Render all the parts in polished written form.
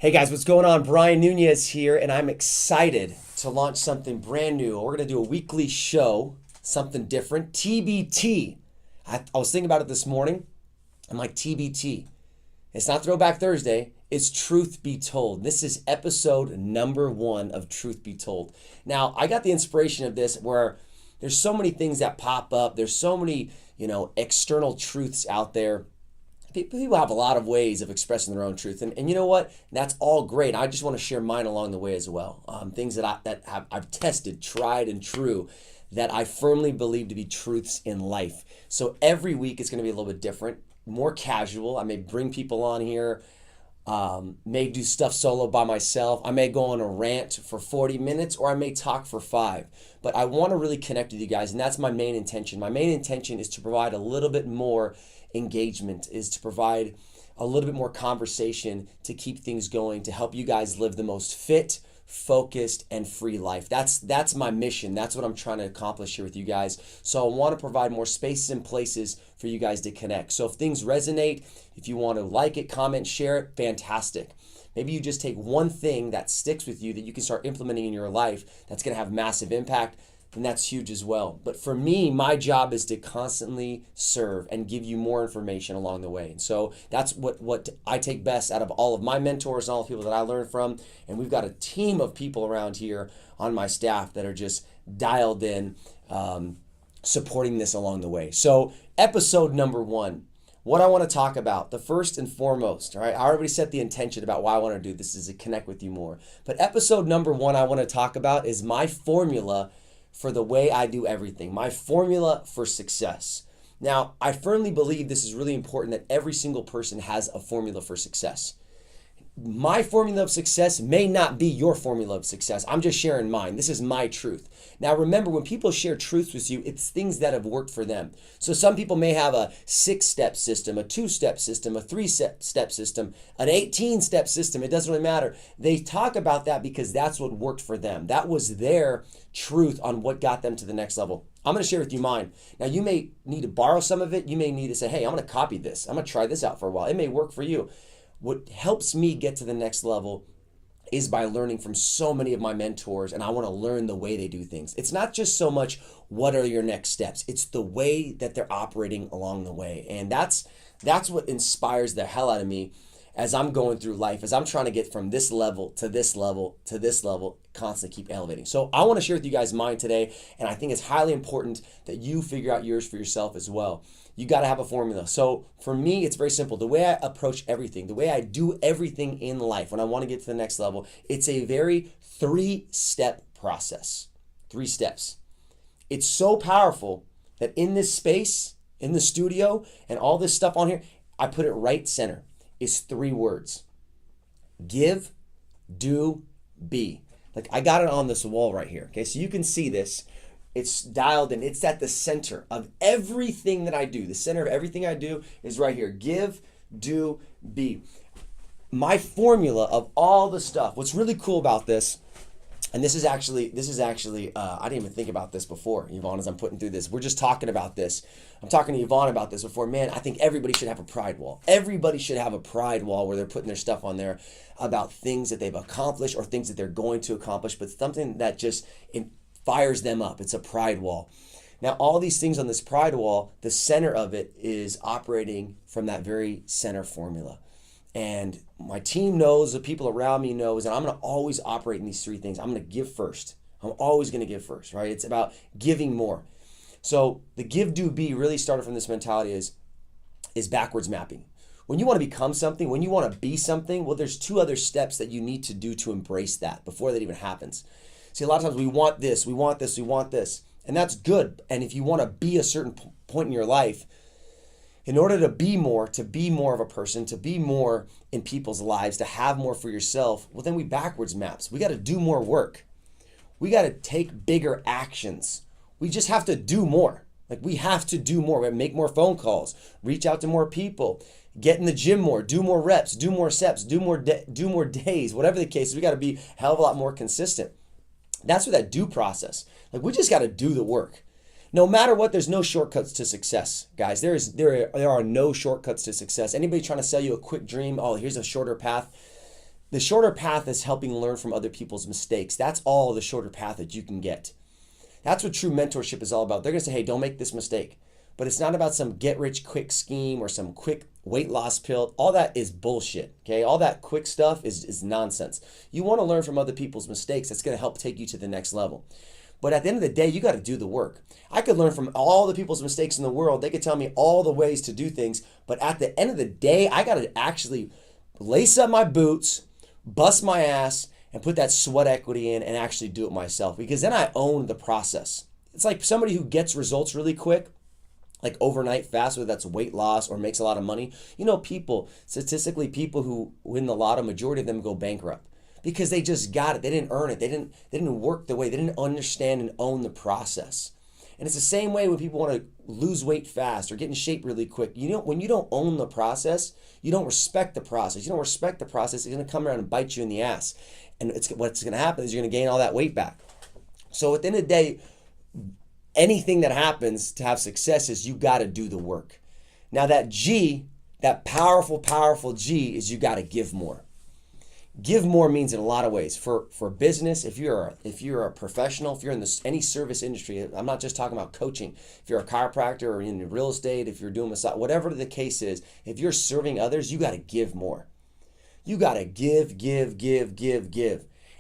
Hey guys, what's going on? Brian Nunez here, and I'm excited to launch something brand new. We're going to do a weekly show, something different. TBT. I was thinking about it this morning. I'm like, TBT. It's not Throwback Thursday, it's Truth Be Told. This is episode number 1 of Truth Be Told. Now, I got the inspiration of this where there's so many things that pop up. There's so many, external truths out there. People have a lot of ways of expressing their own truth, and you know what? That's all great. I just want to share mine along the way as well. Things that I've tested, tried, and true, that I firmly believe to be truths in life. So every week it's going to be a little bit different, more casual. I may bring people on here, may do stuff solo by myself. I may go on a rant for 40 minutes, or I may talk for 5. But I want to really connect with you guys, and that's my main intention. My main intention is to provide a little bit more engagement, is to provide a little bit more conversation to keep things going, to help you guys live the most fit, focused, and free life. That's my mission. That's what I'm trying to accomplish here with you guys. So I want to provide more spaces and places for you guys to connect. So if things resonate, if you want to like it, comment, share it, fantastic. Maybe you just take one thing that sticks with you that you can start implementing in your life that's going to have massive impact, and that's huge as well. But for me, my job is to constantly serve and give you more information along the way. And so that's what I take best out of all of my mentors and all the people that I learn from. And we've got a team of people around here on my staff that are just dialed in, supporting this along the way. So episode number 1, what I want to talk about, the first and foremost, all right, I already set the intention about why I want to do this is to connect with you more. But episode number 1 I want to talk about is my formula for the way I do everything, my formula for success. Now, I firmly believe this is really important, that every single person has a formula for success. My formula of success may not be your formula of success. I'm just sharing mine. This is my truth. Now, remember, when people share truths with you, it's things that have worked for them. So some people may have a 6-step system, a 2-step system, a 3-step system, an 18-step system. It doesn't really matter. They talk about that because that's what worked for them. That was their truth on what got them to the next level. I'm going to share with you mine. Now, you may need to borrow some of it. You may need to say, hey, I'm going to copy this. I'm going to try this out for a while. It may work for you. What helps me get to the next level is by learning from so many of my mentors, and I want to learn the way they do things. It's not just so much what are your next steps, it's the way that they're operating along the way. And that's what inspires the hell out of me as I'm going through life, as I'm trying to get from this level to this level to this level, constantly keep elevating. So I want to share with you guys mine today, and I think it's highly important that you figure out yours for yourself as well. You got to have a formula. So for me, it's very simple. The way I approach everything, the way I do everything in life when I want to get to the next level, it's a very 3-step process. 3 steps. It's so powerful that in this space, in the studio, and all this stuff on here, I put it right center. It's 3 words. Give, do, be. Like, I got it on this wall right here. Okay, so you can see this. It's dialed in. It's at the center of everything that I do. The center of everything I do is right here. Give, do, be. My formula of all the stuff. What's really cool about this, and this is actually, I didn't even think about this before, Yvonne, as I'm putting through this. We're just talking about this. I'm talking to Yvonne about this before. Man, I think everybody should have a pride wall. Everybody should have a pride wall where they're putting their stuff on there about things that they've accomplished or things that they're going to accomplish, but something that just fires them up. It's a pride wall. Now, all these things on this pride wall, the center of it is operating from that very center formula. And my team knows, the people around me knows, and I'm going to always operate in these 3 things. I'm going to give first. I'm always going to give first, right? It's about giving more. So the give, do, be really started from this mentality is backwards mapping. When you want to become something, when you want to be something, well, there's 2 other steps that you need to do to embrace that before that even happens. See, a lot of times we want this, we want this, we want this, and that's good. And if you want to be a certain point in your life, in order to be more of a person, to be more in people's lives, to have more for yourself, well, then we backwards maps. We got to do more work. We got to take bigger actions. We just have to do more. Like, we have to do more. We have to make more phone calls, reach out to more people, get in the gym more, do more reps, do more steps, do more days, whatever the case is. We got to be a hell of a lot more consistent. That's what that do process. Like, we just got to do the work. No matter what, there's no shortcuts to success, guys. There are no shortcuts to success. Anybody trying to sell you a quick dream, oh, here's a shorter path. The shorter path is helping learn from other people's mistakes. That's all the shorter path that you can get. That's what true mentorship is all about. They're going to say, hey, don't make this mistake. But it's not about some get rich quick scheme or some quick weight loss pill. All that is bullshit, okay? All that quick stuff is nonsense. You want to learn from other people's mistakes. That's going to help take you to the next level. But at the end of the day, you got to do the work. I could learn from all the people's mistakes in the world. They could tell me all the ways to do things. But at the end of the day, I got to actually lace up my boots, bust my ass, and put that sweat equity in and actually do it myself, because then I own the process. It's like somebody who gets results really quick, like overnight fast, whether that's weight loss or makes a lot of money. You know, statistically, people who win the lotto, majority of them go bankrupt because they just got it. They didn't earn it. They didn't work the way. They didn't understand and own the process. And it's the same way when people want to lose weight fast or get in shape really quick. You know, when you don't own the process, you don't respect the process. You don't respect the process, it's going to come around and bite you in the ass. And what's going to happen is you're going to gain all that weight back. So at the end of the day, anything that happens to have success is you got to do the work. Now that G, that powerful, powerful G, is you got to give more. Give more means in a lot of ways. For business, if you're a professional, if you're in any service industry, I'm not just talking about coaching. If you're a chiropractor or in real estate, if you're doing massage, whatever the case is, if you're serving others, you got to give more. You got to give.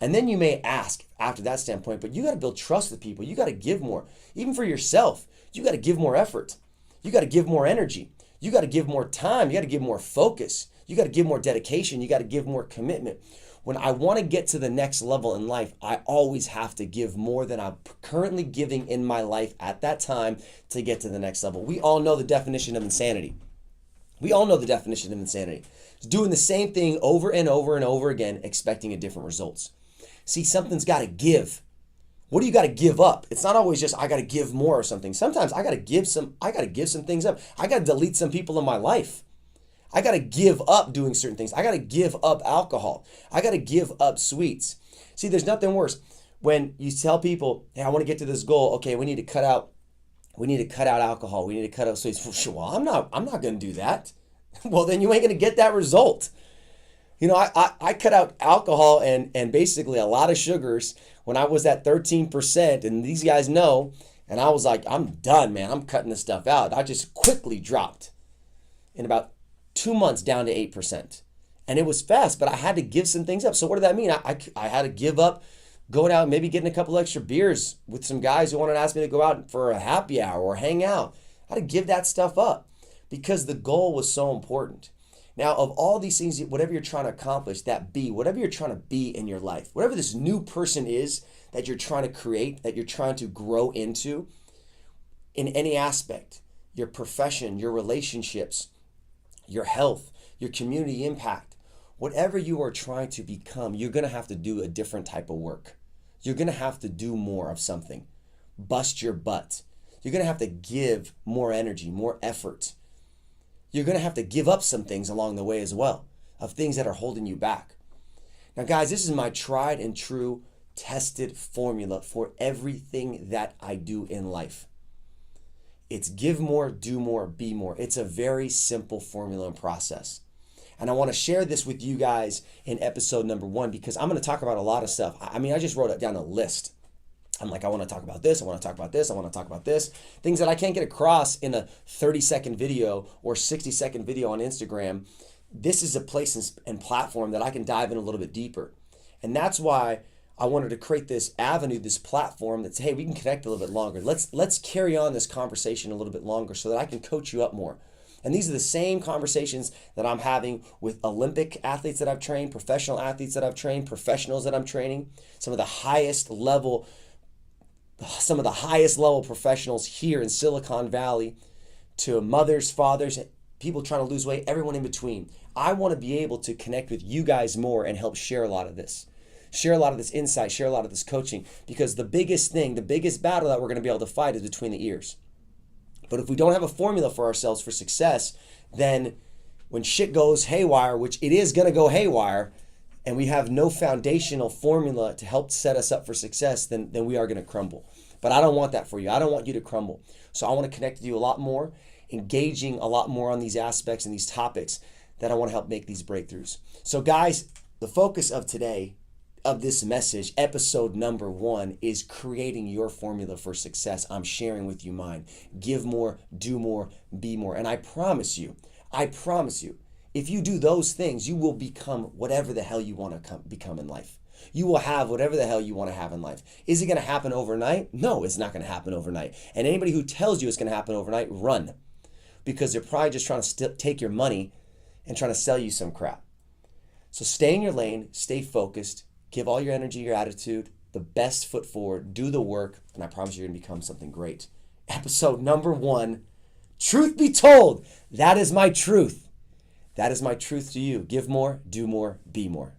And then you may ask after that standpoint, but you got to build trust with people. You got to give more. Even for yourself, you got to give more effort. You got to give more energy. You got to give more time. You got to give more focus. You got to give more dedication. You got to give more commitment. When I want to get to the next level in life, I always have to give more than I'm currently giving in my life at that time to get to the next level. We all know the definition of insanity. We all know the definition of insanity. It's doing the same thing over and over and over again, expecting a different results. See, something's got to give. What do you got to give up? It's not always just I got to give more or something. Sometimes I got to give some things up. I got to delete some people in my life. I got to give up doing certain things. I got to give up alcohol. I got to give up sweets. See, there's nothing worse when you tell people, hey, I want to get to this goal. Okay, we need to cut out alcohol. We need to cut out sweets. Well, I'm not going to do that. Well, then you ain't going to get that result. You know, I cut out alcohol and basically a lot of sugars when I was at 13%, and these guys know, and I was like, I'm done, man. I'm cutting this stuff out. I just quickly dropped in about 2 months down to 8%. And it was fast, but I had to give some things up. So what did that mean? I had to give up going out, maybe getting a couple extra beers with some guys who wanted to ask me to go out for a happy hour or hang out. I had to give that stuff up because the goal was so important. Now, of all these things, whatever you're trying to accomplish, whatever you're trying to be in your life, whatever this new person is that you're trying to create, that you're trying to grow into in any aspect, your profession, your relationships, your health, your community impact, whatever you are trying to become, you're going to have to do a different type of work. You're going to have to do more of something. Bust your butt. You're going to have to give more energy, more effort. You're going to have to give up some things along the way as well, of things that are holding you back. Now, guys, this is my tried and true tested formula for everything that I do in life. It's give more, do more, be more. It's a very simple formula and process. And I want to share this with you guys in episode number 1 because I'm going to talk about a lot of stuff. I just wrote it down a list. I'm like, I want to talk about this. I want to talk about this. I want to talk about this. Things that I can't get across in a 30-second video or 60-second video on Instagram. This is a place and platform that I can dive in a little bit deeper. And that's why I wanted to create this avenue, this platform that's, hey, we can connect a little bit longer. Let's carry on this conversation a little bit longer so that I can coach you up more. And these are the same conversations that I'm having with Olympic athletes that I've trained, professional athletes that I've trained, professionals that I'm training, some of the highest level professionals here in Silicon Valley, to mothers, fathers, people trying to lose weight, everyone in between. I want to be able to connect with you guys more and help share a lot of this. Share a lot of this insight, share a lot of this coaching, because the biggest battle that we're going to be able to fight is between the ears. But if we don't have a formula for ourselves for success, then when shit goes haywire, which it is going to go haywire, and we have no foundational formula to help set us up for success, then we are going to crumble. But I don't want that for you. I don't want you to crumble. So I want to connect with you a lot more, engaging a lot more on these aspects and these topics that I want to help make these breakthroughs. So guys, The focus of today, of this message, episode number 1, is creating your formula for success. I'm sharing with you mine. Give more, do more, be more. And I promise you, if you do those things, you will become whatever the hell you want to become in life. You will have whatever the hell you want to have in life. Is it going to happen overnight? No, it's not going to happen overnight. And anybody who tells you it's going to happen overnight, run. Because they're probably just trying to take your money and trying to sell you some crap. So stay in your lane, stay focused, give all your energy, your attitude, the best foot forward, do the work, and I promise you're going to become something great. Episode number 1, truth be told, that is my truth. That is my truth to you. Give more, do more, be more.